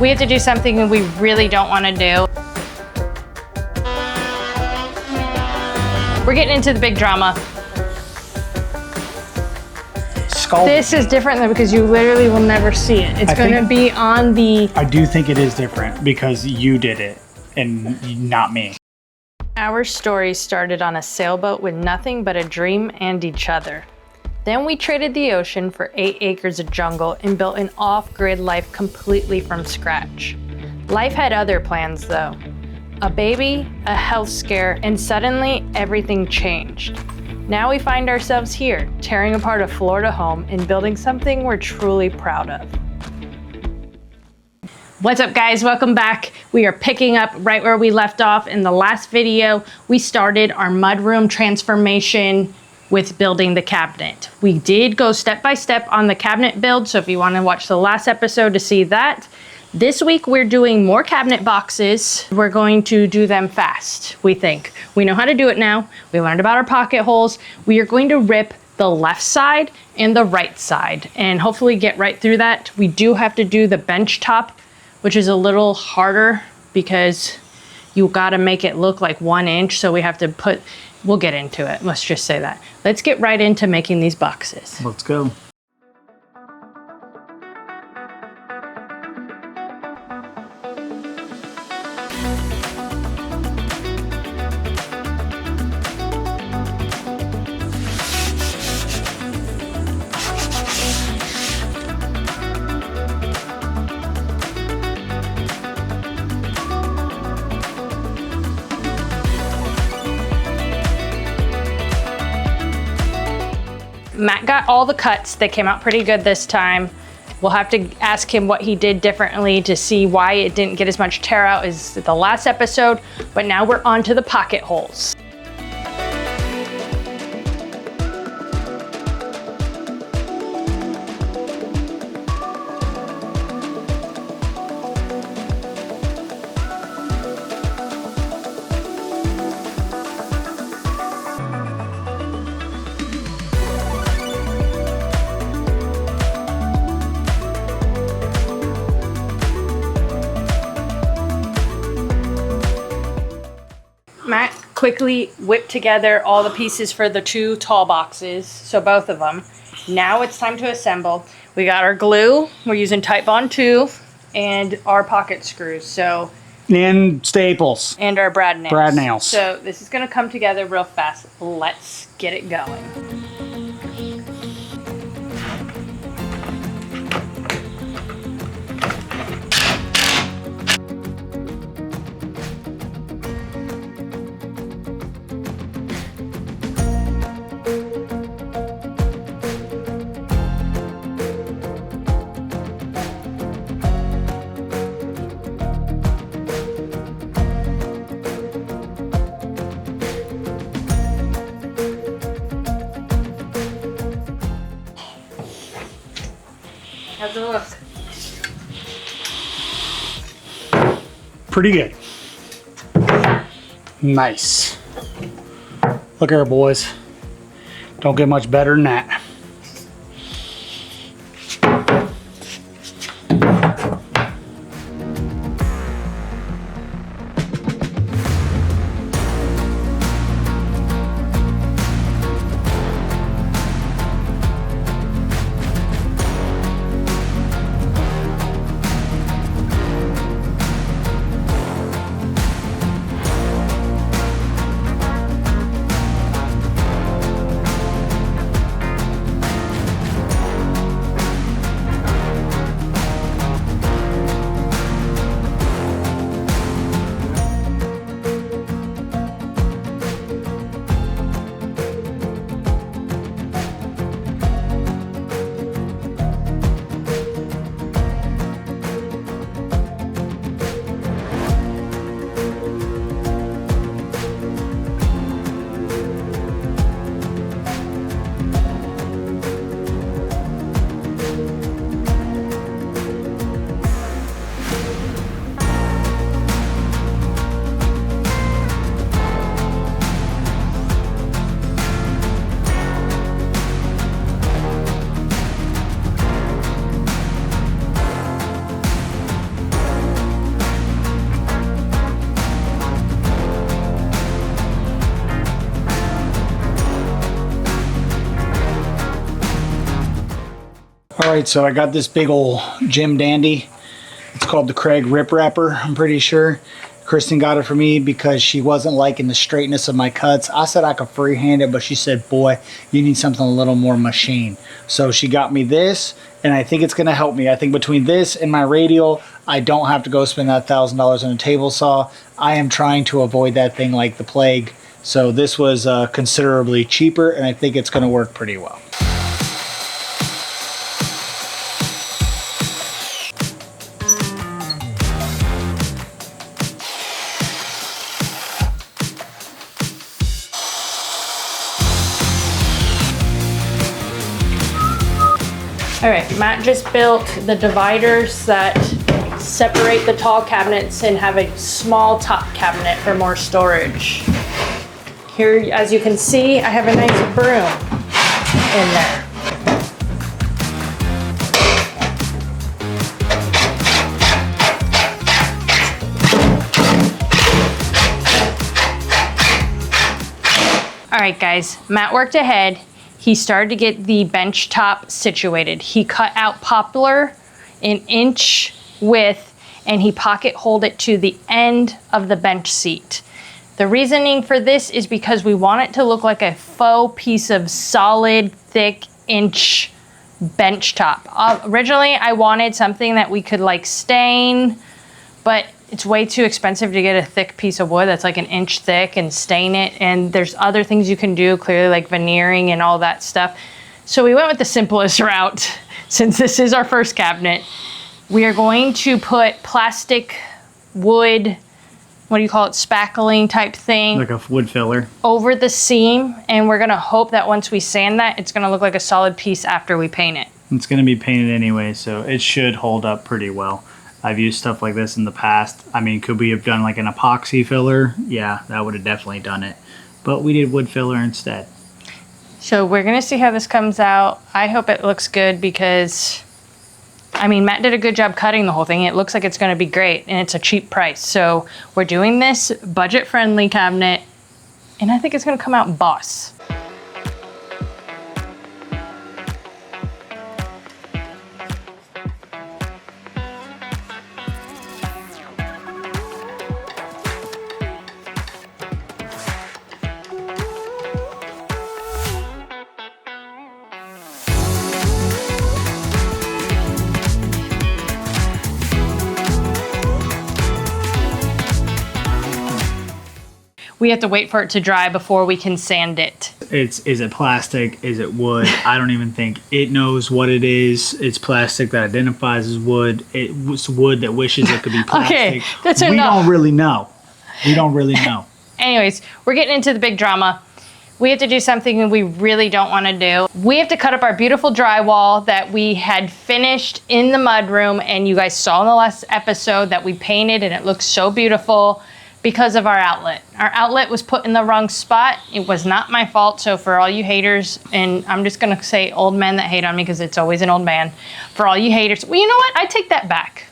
We have to do something that we really don't want to do. We're getting into the big drama. This is different though because you literally will never see it. It's going to be on the... I do think it is different because you did it and not me. Our story started on a sailboat with nothing but a dream and each other. Then we traded the ocean for 8 acres of jungle and built an off-grid life completely from scratch. Life had other plans though. A baby, a health scare, and suddenly everything changed. Now we find ourselves here, tearing apart a Florida home and building something we're truly proud of. What's up guys, welcome back. We are picking up right where we left off. In the last video, we started our mudroom transformation with building the cabinet. We did go step by step on the cabinet build, so if you want to watch the last episode to see that. This week we're doing more cabinet boxes. We're going to do them fast, we think. We know how to do it now. We learned about our pocket holes. We are going to rip the left side and the right side and hopefully get right through that. We do have to do the bench top, which is a little harder because you gotta make it look like 1 inch. So we have to put, we'll get into it. Let's just say that. Let's get right into making these boxes. Let's go. Matt got all the cuts. They came out pretty good this time. We'll have to ask him what he did differently to see why it didn't get as much tear out as the last episode, but now we're on to the pocket holes. Matt quickly whipped together all the pieces for the 2 tall boxes, so both of them. Now it's time to assemble. We got our glue, we're using Titebond 2, and our pocket screws, so. And staples. And our brad nails. Brad nails. So this is gonna come together real fast. Let's get it going. How's it look? Pretty good. Nice. Look here, boys. Don't get much better than that. right, so I got this big old Jim Dandy. It's called the Craig Rip Wrapper, I'm pretty sure. Kristen got it for me because she wasn't liking the straightness of my cuts. I said I could freehand it, but she said, boy, you need something a little more machine. So she got me this, and I think it's going to help me. I think between this and my radial, I don't have to go spend that $1,000 on a table saw. I am trying to avoid that thing like the plague. So this was considerably cheaper, and I think it's going to work pretty well. All right, Matt just built the dividers that separate the tall cabinets and have a small top cabinet for more storage. Here, as you can see, I have a nice broom in there. All right, guys, Matt worked ahead. He started to get the bench top situated. He cut out poplar an inch width and he pocket holed it to the end of the bench seat. The reasoning for this is because we want it to look like a faux piece of solid, thick inch bench top. Originally, I wanted something that we could like stain, but it's way too expensive to get a thick piece of wood that's like an inch thick and stain it. And there's other things you can do, clearly like veneering and all that stuff. So we went with the simplest route. Since this is our first cabinet, we are going to put plastic wood, what do you call it, spackling type thing. Like a wood filler. Over the seam. And we're gonna hope that once we sand that, it's gonna look like a solid piece after we paint it. It's gonna be painted anyway, so it should hold up pretty well. I've used stuff like this in the past. I mean, could we have done like an epoxy filler? Yeah, that would have definitely done it. But we did wood filler instead. So we're gonna see how this comes out. I hope it looks good because, I mean, Matt did a good job cutting the whole thing. It looks like it's gonna be great and it's a cheap price. So we're doing this budget-friendly cabinet and I think it's gonna come out boss. We have to wait for it to dry before we can sand it. Is it plastic? Is it wood? I don't even think it knows what it is. It's plastic that identifies as wood. It's wood that wishes it could be plastic. Okay, that's enough. We don't really know. We don't really know. Anyways, we're getting into the big drama. We have to do something we really don't want to do. We have to cut up our beautiful drywall that we had finished in the mudroom, and you guys saw in the last episode that we painted and it looks so beautiful because of our outlet. Our outlet was put in the wrong spot. It was not my fault. So for all you haters, and I'm just gonna say old men that hate on me because it's always an old man. For all you haters, well, you know what? I take that back.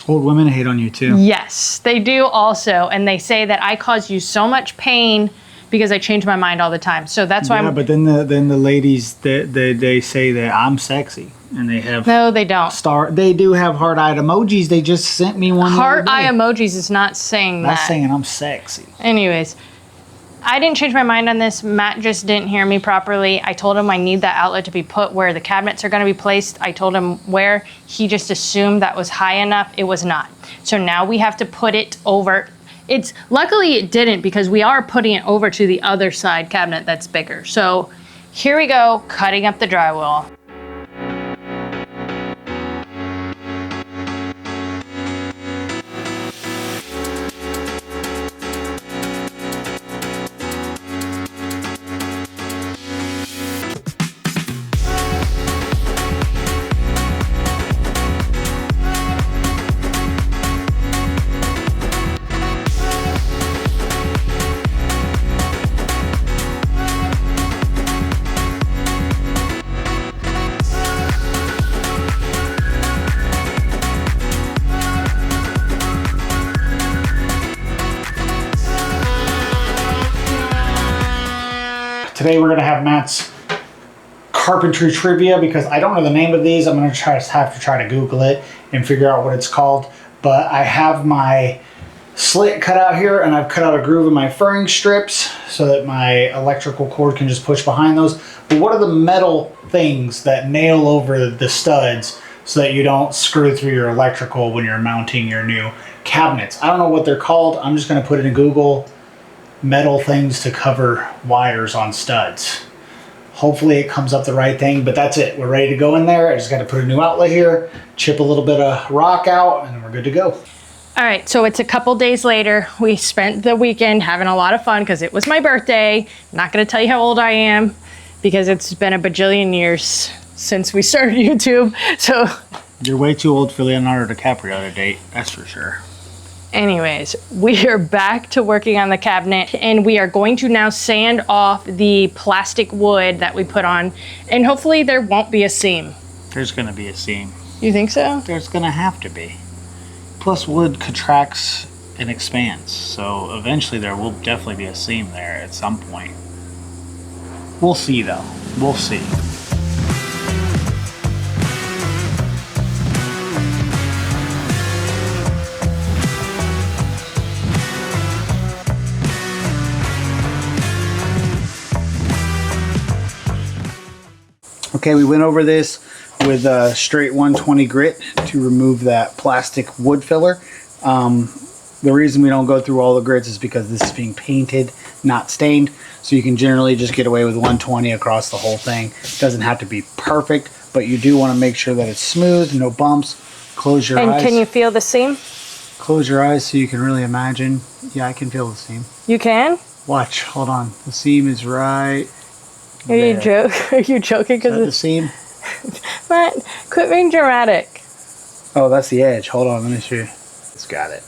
Old women hate on you too. Yes, they do also. And they say that I cause you so much pain because I change my mind all the time. So that's why but then the ladies, they say that I'm sexy. And they have no, they don't. They do have heart-eyed emojis. They just sent me one. Heart-eye emojis is not saying that. That's saying I'm sexy. Anyways, I didn't change my mind on this. Matt just didn't hear me properly. I told him I need that outlet to be put where the cabinets are going to be placed. I told him where. He just assumed that was high enough. It was not. So now we have to put it over. Luckily it didn't because we are putting it over to the other side cabinet that's bigger. So here we go, cutting up the drywall. Today we're gonna have Matt's carpentry trivia because I don't know the name of these. I'm gonna have to try to Google it and figure out what it's called. But I have my slit cut out here, and I've cut out a groove in my furring strips so that my electrical cord can just push behind those. But what are the metal things that nail over the studs so that you don't screw through your electrical when you're mounting your new cabinets? I don't know what they're called. I'm just gonna put it in Google, metal things to cover wires on studs. Hopefully it comes up the right thing, but that's it. We're ready to go in there. I just got to put a new outlet here, chip a little bit of rock out, and then we're good to go. All right, so it's a couple days later. We spent the weekend having a lot of fun because it was my birthday. I'm not gonna tell you how old I am because it's been a bajillion years since we started YouTube. So You're way too old for Leonardo DiCaprio to date, that's for sure. anyways, we are back to working on the cabinet, and we are going to now sand off the plastic wood that we put on, and hopefully there won't be a seam. There's gonna be a seam. You think so? There's gonna have to be. Plus wood contracts and expands, so eventually there will definitely be a seam there at some point. We'll see though, we'll see. Okay, we went over this with a straight 120 grit to remove that plastic wood filler. The reason we don't go through all the grits is because this is being painted, not stained. So you can generally just get away with 120 across the whole thing. It doesn't have to be perfect, but you do want to make sure that it's smooth, no bumps. Close your eyes. And can you feel the seam? Close your eyes so you can really imagine. Yeah, I can feel the seam. You can? Watch, hold on. The seam is right Are you there. Are you joking? Is that the Because seam? Matt, quit being dramatic. Oh, that's the edge. Hold on, let me show you. It's got it.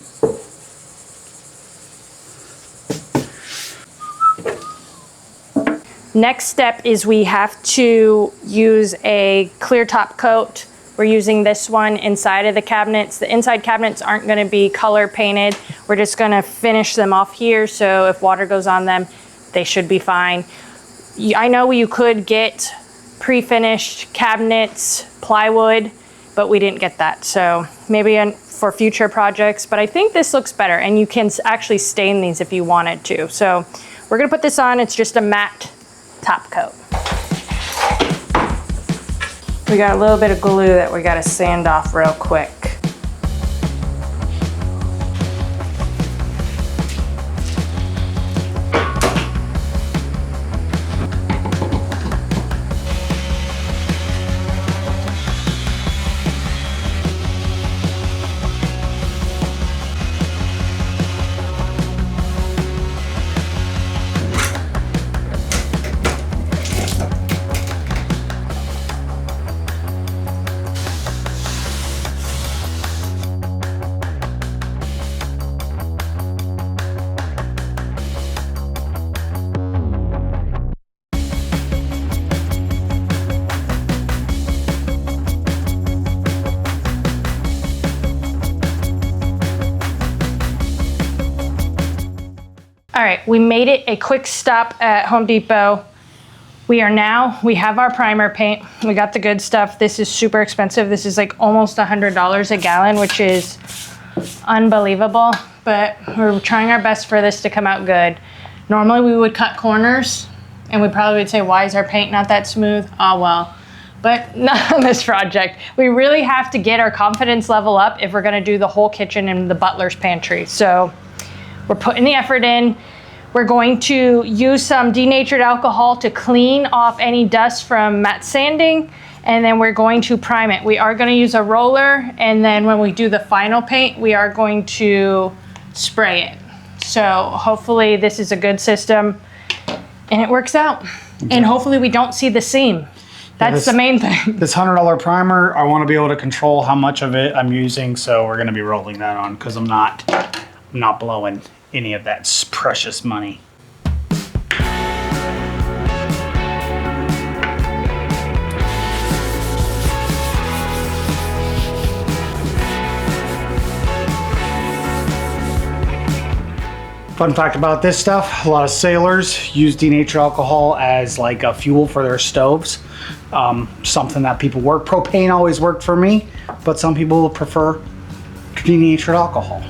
Next step is we have to use a clear top coat. We're using this one inside of the cabinets. The inside cabinets aren't going to be color painted. We're just going to finish them off here, so if water goes on them, they should be fine. I know you could get pre-finished cabinets, plywood, but we didn't get that. So maybe for future projects, but I think this looks better, and you can actually stain these if you wanted to. So we're gonna put this on. It's just a matte top coat. We got a little bit of glue that we gotta sand off real quick. All right, we made it a quick stop at Home Depot. We have our primer paint. We got the good stuff. This is super expensive. This is like almost $100 a gallon, which is unbelievable, but we're trying our best for this to come out good. Normally we would cut corners and we probably would say, why is our paint not that smooth? Oh well, but not on this project. We really have to get our confidence level up if we're gonna do the whole kitchen and the butler's pantry. So we're putting the effort in. We're going to use some denatured alcohol to clean off any dust from matte sanding, and then we're going to prime it. We are going to use a roller, and then when we do the final paint, we are going to spray it. So hopefully this is a good system and it works out. Okay. And hopefully we don't see the seam. That's the main thing. This $100 primer, I want to be able to control how much of it I'm using, so we're going to be rolling that on because I'm not blowing any of that precious money. Fun fact about this stuff, a lot of sailors use denatured alcohol as like a fuel for their stoves. something that people work. Propane always worked for me, but some people prefer denatured alcohol.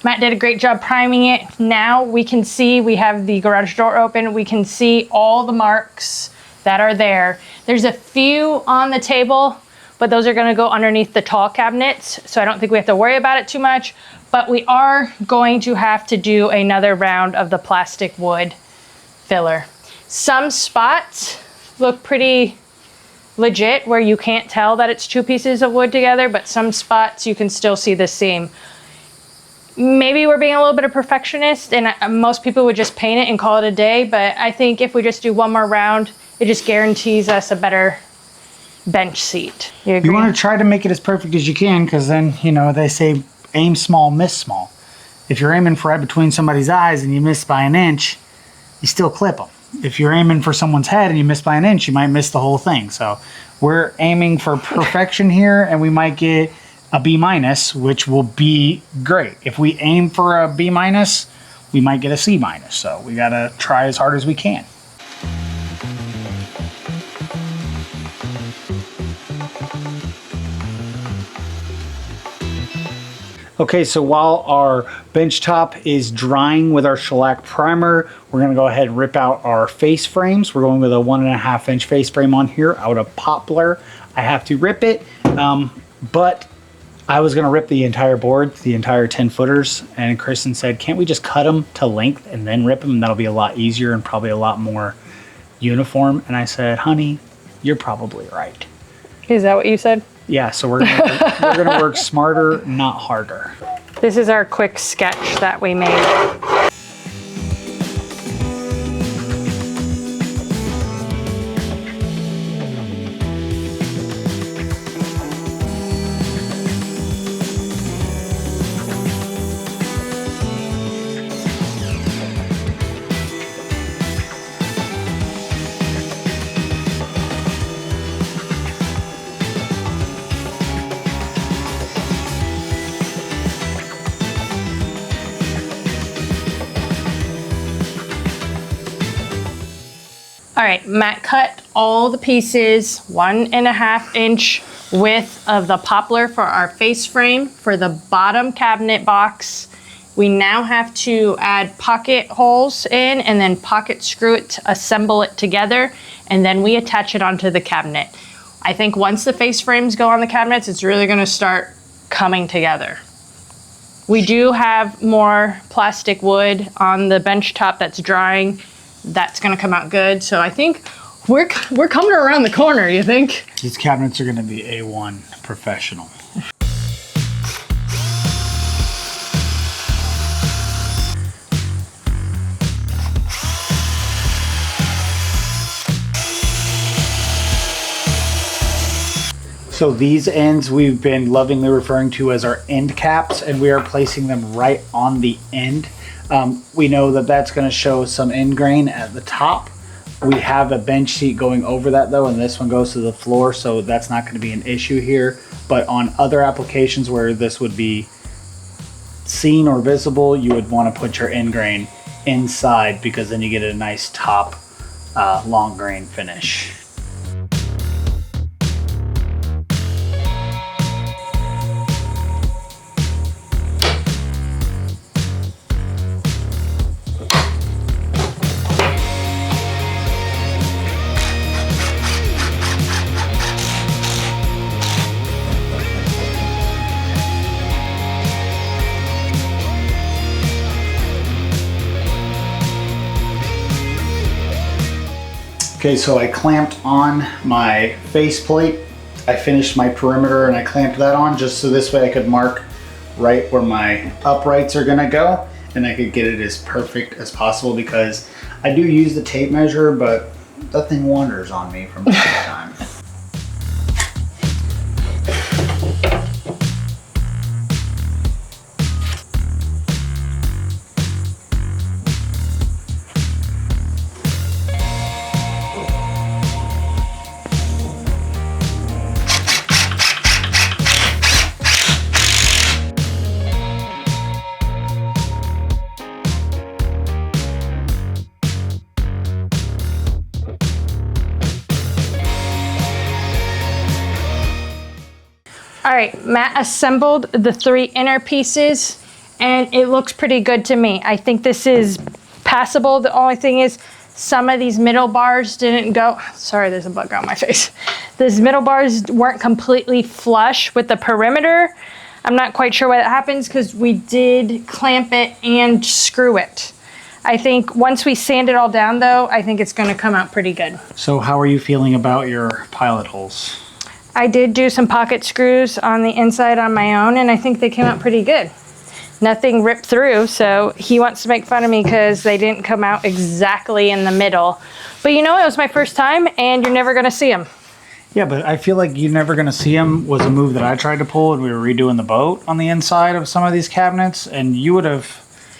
Matt did a great job priming it. Now we can see we have the garage door open. We can see all the marks that are there. There's a few on the table, but those are gonna go underneath the tall cabinets. So I don't think we have to worry about it too much, but we are going to have to do another round of the plastic wood filler. Some spots look pretty legit where you can't tell that it's two pieces of wood together, but some spots you can still see the seam. Maybe we're being a little bit of perfectionist and most people would just paint it and call it a day, but I think if we just do one more round, it just guarantees us a better bench seat. You agree? You want to try to make it as perfect as you can, because then, you know, they say aim small, miss small. If you're aiming for right between somebody's eyes and you miss by an inch, you still clip them. If you're aiming for someone's head and you miss by an inch, you might miss the whole thing. So we're aiming for perfection here, and we might get a B-, which will be great. If we aim for a B-, we might get a C-. So we gotta try as hard as we can. Okay, so while our bench top is drying with our shellac primer, we're gonna go ahead and rip out our face frames. We're going with a 1.5 inch face frame on here out of poplar. I have to rip it, but I was gonna rip the entire board, the entire 10 footers, and Kristen said, can't we just cut them to length and then rip them? And that'll be a lot easier and probably a lot more uniform. And I said, honey, you're probably right. Is that what you said? Yeah, so we're gonna work smarter, not harder. This is our quick sketch that we made. All right, Matt cut all the pieces, 1.5 inch width of the poplar for our face frame for the bottom cabinet box. We now have to add pocket holes in and then pocket screw it to assemble it together, and then we attach it onto the cabinet. I think once the face frames go on the cabinets, it's really gonna start coming together. We do have more plastic wood on the bench top that's drying. That's gonna come out good. So I think we're coming around the corner, you think? These cabinets are gonna be A1 professional. So these ends we've been lovingly referring to as our end caps, and we are placing them right on the end. We know that that's going to show some end grain at the top. We have a bench seat going over that though, and this one goes to the floor, so that's not going to be an issue here. But on other applications where this would be seen or visible, you would want to put your end grain inside, because then you get a nice top long grain finish. Okay, so I clamped on my faceplate. I finished my perimeter and I clamped that on just so this way I could mark right where my uprights are gonna go. and I could get it as perfect as possible, because I do use the tape measure, but that thing wanders on me from time to time. All right, Matt assembled the 3 inner pieces and it looks pretty good to me. I think this is passable. The only thing is some of these middle bars didn't go, sorry, there's a bug on my face. These middle bars weren't completely flush with the perimeter. I'm not quite sure why that happens because we did clamp it and screw it. I think once we sand it all down though, I think it's gonna come out pretty good. So how are you feeling about your pilot holes? I did do some pocket screws on the inside on my own, and I think they came out pretty good. Nothing ripped through, so he wants to make fun of me because they didn't come out exactly in the middle. But you know, it was my first time, and you're never gonna see them. Yeah, but I feel like you're never gonna see them was a move that I tried to pull when we were redoing the boat on the inside of some of these cabinets, and you would have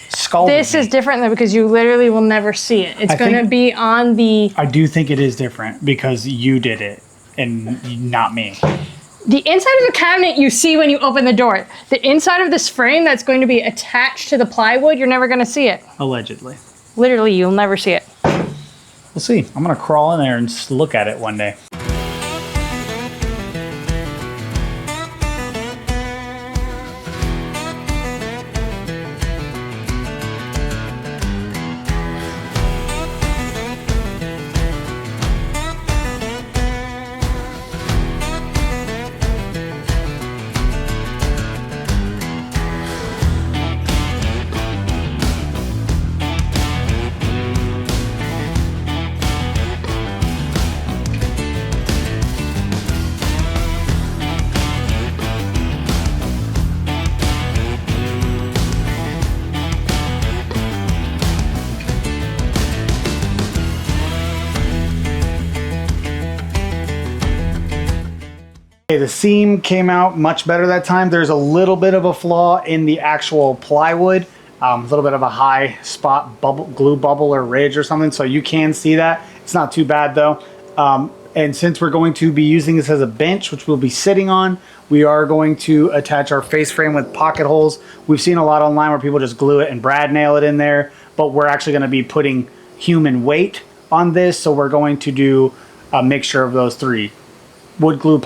scolded This me. is different though, because you literally will never see it. It's gonna be on the... I do think it is different because you did it and not me. The inside of the cabinet you see when you open the door. The inside of this frame that's going to be attached to the plywood, you're never gonna see it. Allegedly. Literally, you'll never see it. We'll see. I'm gonna crawl in there and just look at it one day. Okay, the seam came out much better that time. There's a little bit of a flaw in the actual plywood, a little bit of a high spot bubble, glue bubble or ridge or something, so you can see that. It's not too bad though. And since we're going to be using this as a bench, which we'll be sitting on, we are going to attach our face frame with pocket holes. We've seen a lot online where people just glue it and brad nail it in there, but we're actually going to be putting human weight on this, so we're going to do a mixture of those 3. Wood glue,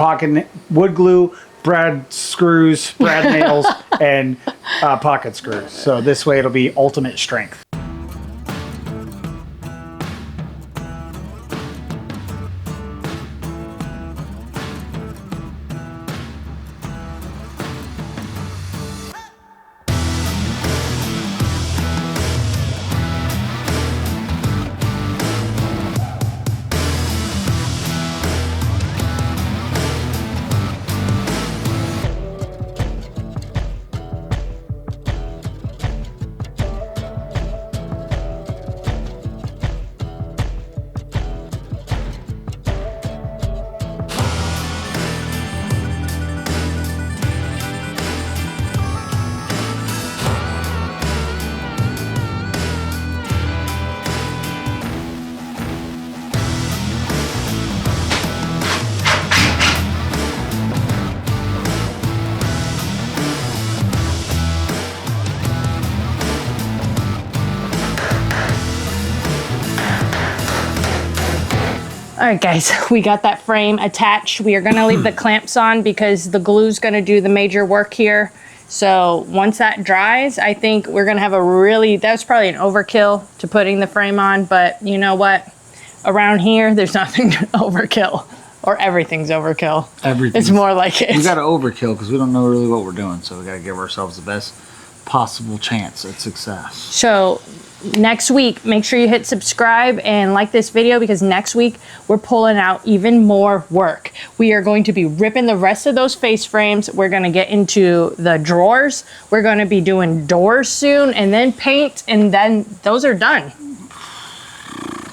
brad screws, brad nails, and pocket screws. So this way it'll be ultimate strength. All right, guys, we got that frame attached. We are gonna leave the clamps on because the glue's gonna do the major work here. So once that dries, I think we're gonna have a really, that was probably an overkill to putting the frame on, but you know what? Around here, there's nothing overkill, or everything's overkill. Everything. It's more like it. We got to overkill because we don't know really what we're doing, so we got to give ourselves the best possible chance at success. So next week, make sure you hit subscribe and like this video, because next week we're pulling out even more work. We are going to be ripping the rest of those face frames. We're going to get into the drawers. We're going to be doing doors soon, and then paint, and then those are done.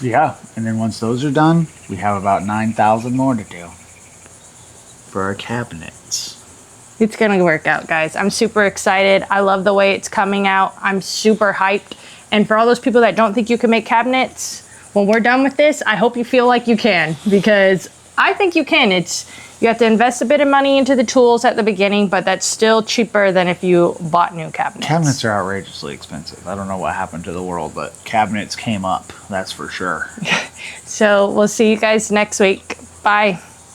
Yeah, and then once those are done, we have about 9,000 more to do for our cabinets. It's going to work out, guys. I'm super excited. I love the way it's coming out. I'm super hyped. And for all those people that don't think you can make cabinets, when we're done with this, I hope you feel like you can, because I think you can. You have to invest a bit of money into the tools at the beginning, but that's still cheaper than if you bought new cabinets. Cabinets are outrageously expensive. I don't know what happened to the world, but cabinets came up, that's for sure. So we'll see you guys next week. Bye.